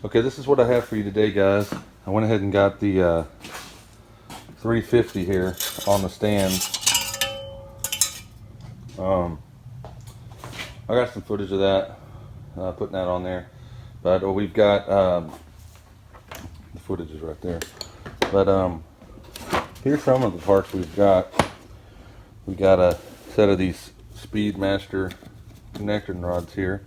Okay, this is what I have for you today, guys. I went ahead and got the 350 here on the stand. I got some footage of that, putting that on there. But we've got the footage is right there. But here's some of the parts we've got. We got a set of these Speedmaster connecting rods here.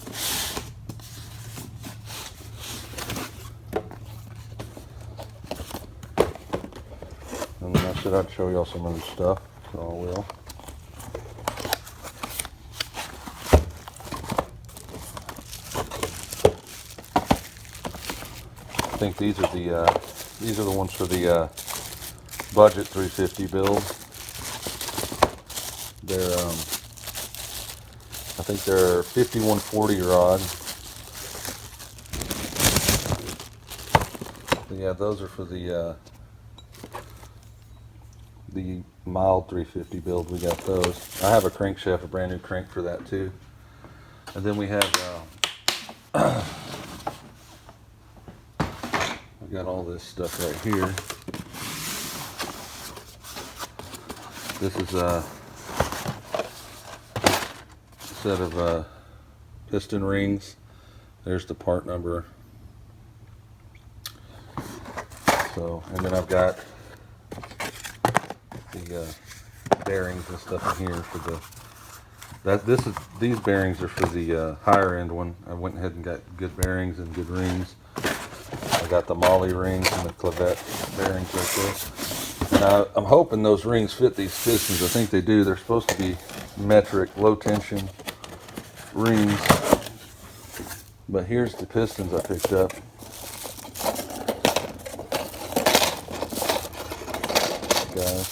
And I said I'd show y'all some of this stuff, so I will. I think these are the ones for the budget 350 build. They're I think they're 5140 rod. But yeah, those are for the mild 350 build. We got those. I have a crankshaft, a brand new crank for that too. And then we have I got all this stuff right here. This is a set of piston rings. There's the part number. So, and then I've got the bearings and stuff in here for the these bearings are for the higher end one. I went ahead and got good bearings and good rings. I got the mahle rings and the clevite bearings right there. And I'm hoping those rings fit these pistons. I think they do. They're supposed to be metric, low tension rings. But here's the pistons I picked up. Guys,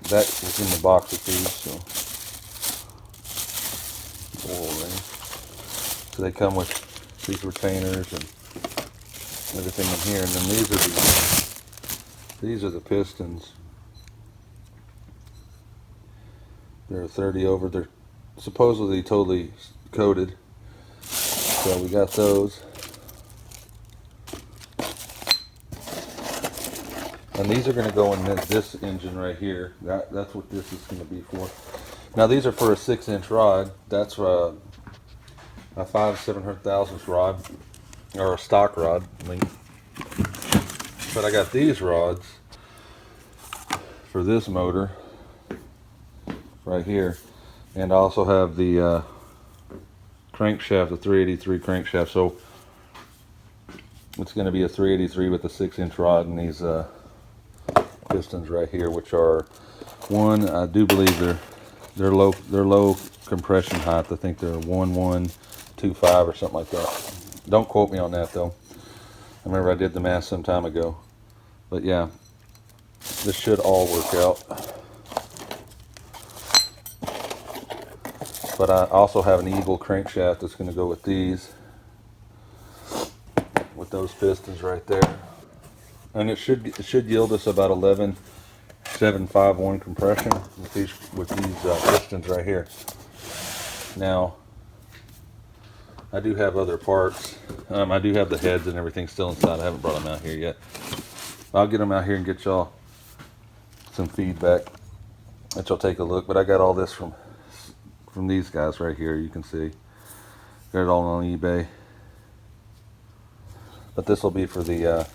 that was in the box with these, so oil ring. So they come with these retainers and everything in here, and then these are the pistons. They're 30 over. They're supposedly totally coated. So we got those. And these are going to go in this engine right here. That's what this is going to be for. Now these are for a 6-inch rod. That's a 5/700,000th rod, or a stock rod length. But I got these rods for this motor right here, and I also have the crankshaft, the 383 crankshaft. So it's going to be a 383 with a 6-inch rod and these pistons right here, which are I do believe they're low compression height. I think they're 1125 or something like that. Don't quote me on that though. I remember I did the math some time ago. But yeah, this should all work out. But I also have an Eagle crankshaft that's going to go with these, with those pistons right there. And it should yield us about 11,751 compression with these pistons right here. Now, I do have other parts. I do have the heads and everything still inside. I haven't brought them out here yet. I'll get them out here and get y'all some feedback. Let y'all take a look. But I got all this from these guys right here. You can see got it all on eBay. But this will be for the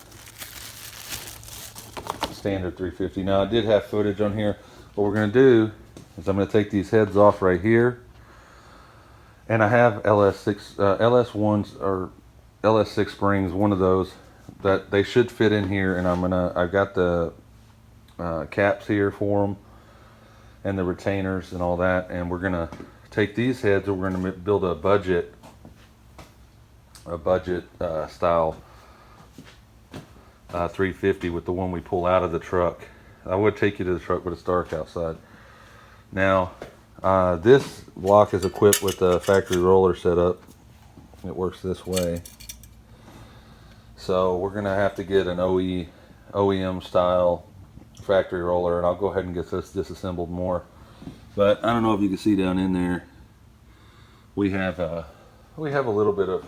standard 350. Now I did have footage on here. What we're going to do is I'm going to take these heads off right here, and I have LS1s or LS6 springs, one of those that they should fit in here, and I've got the caps here for them and the retainers and all that, and we're gonna take these heads and we're gonna build a budget style 350 with the one we pull out of the truck. I would take you to the truck, but it's dark outside. Now, this block is equipped with a factory roller setup. It works this way. So we're gonna have to get an OEM style factory roller, and I'll go ahead and get this disassembled more. But I don't know if you can see down in there, we have a little bit of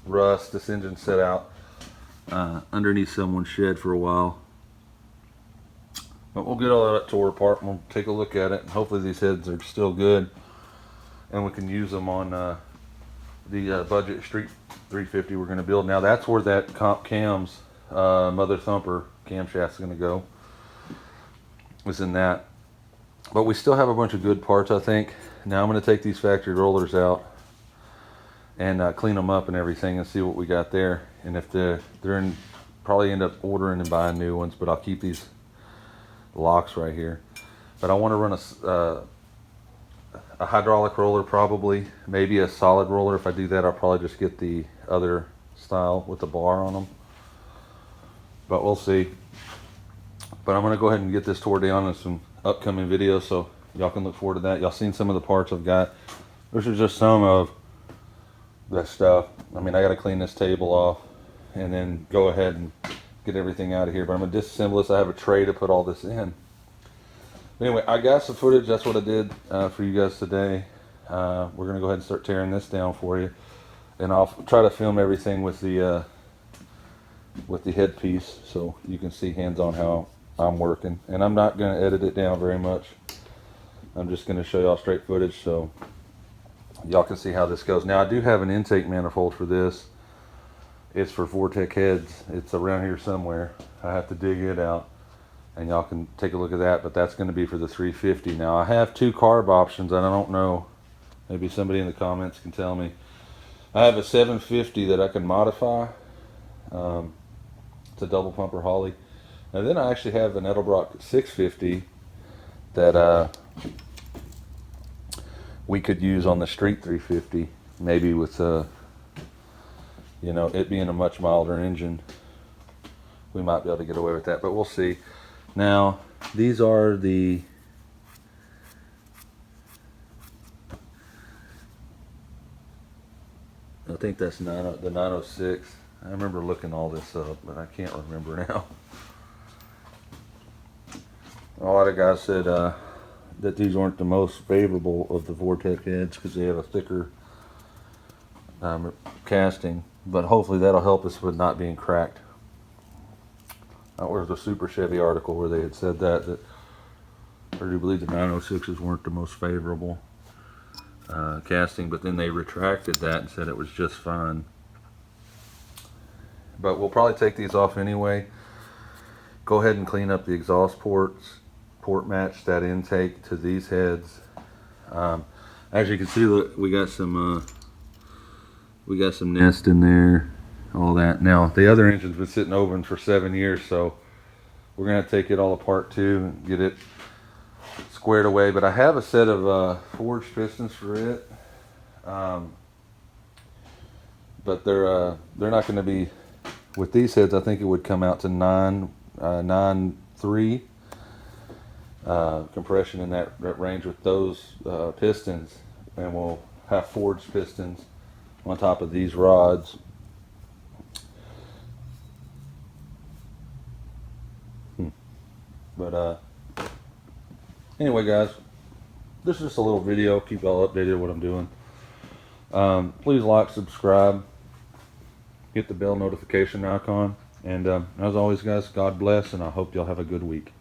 rust. This engine set out underneath someone's shed for a while. But we'll get all that tore apart and we'll take a look at it. And hopefully these heads are still good and we can use them on the budget street 350 we're going to build. Now that's where that comp cams mother thumper camshaft is going to go. Was in that. But we still have a bunch of good parts, I think. Now I'm going to take these factory rollers out and clean them up and everything and see what we got there. And if they're in, probably end up ordering and buying new ones, but I'll keep these locks right here. But I want to run a hydraulic roller, probably, maybe a solid roller. If I do that, I'll probably just get the other style with the bar on them. But we'll see. But I'm going to go ahead and get this tore down in some upcoming videos, so y'all can look forward to that. Y'all seen some of the parts I've got. This is just some of that stuff. I mean, I got to clean this table off and then go ahead and get everything out of here. But I'm going to disassemble this. I have a tray to put all this in. Anyway, I got some footage. That's what I did for you guys today. We're going to go ahead and start tearing this down for you. And I'll try to film everything with the headpiece so you can see hands-on how I'm working. And I'm not going to edit it down very much. I'm just going to show y'all straight footage so y'all can see how this goes. Now, I do have an intake manifold for this. It's for Vortec heads. It's around here somewhere. I have to dig it out. And y'all can take a look at that, but that's going to be for the 350. Now, I have two carb options, and I don't know. Maybe somebody in the comments can tell me. I have a 750 that I can modify. It's a double pumper Holly. And then I actually have an Edelbrock 650 that we could use on the street 350, maybe with you know, it being a much milder engine. We might be able to get away with that, but we'll see. Now, these are the I think that's the 906. I remember looking all this up, but I can't remember now. A lot of guys said that these aren't the most favorable of the Vortec heads because they have a thicker casting, but hopefully that'll help us with not being cracked. That was the Super Chevy article where they had said that I do believe the 906s weren't the most favorable casting, but then they retracted that and said it was just fine. But we'll probably take these off anyway. Go ahead and clean up the exhaust ports, port match that intake to these heads. As you can see, look, we got some nest in there, all that. Now the other engine's been sitting open for 7 years, so we're gonna have to take it all apart too and get it squared away. But I have a set of forged pistons for it, but they're not going to be with these heads. I think it would come out to 9.3 compression in that range with those pistons, and we'll have forged pistons on top of these rods. But anyway, guys, this is just a little video. Keep y'all updated what I'm doing. Please like, subscribe, hit the bell notification icon, and as always, guys, God bless, and I hope y'all have a good week.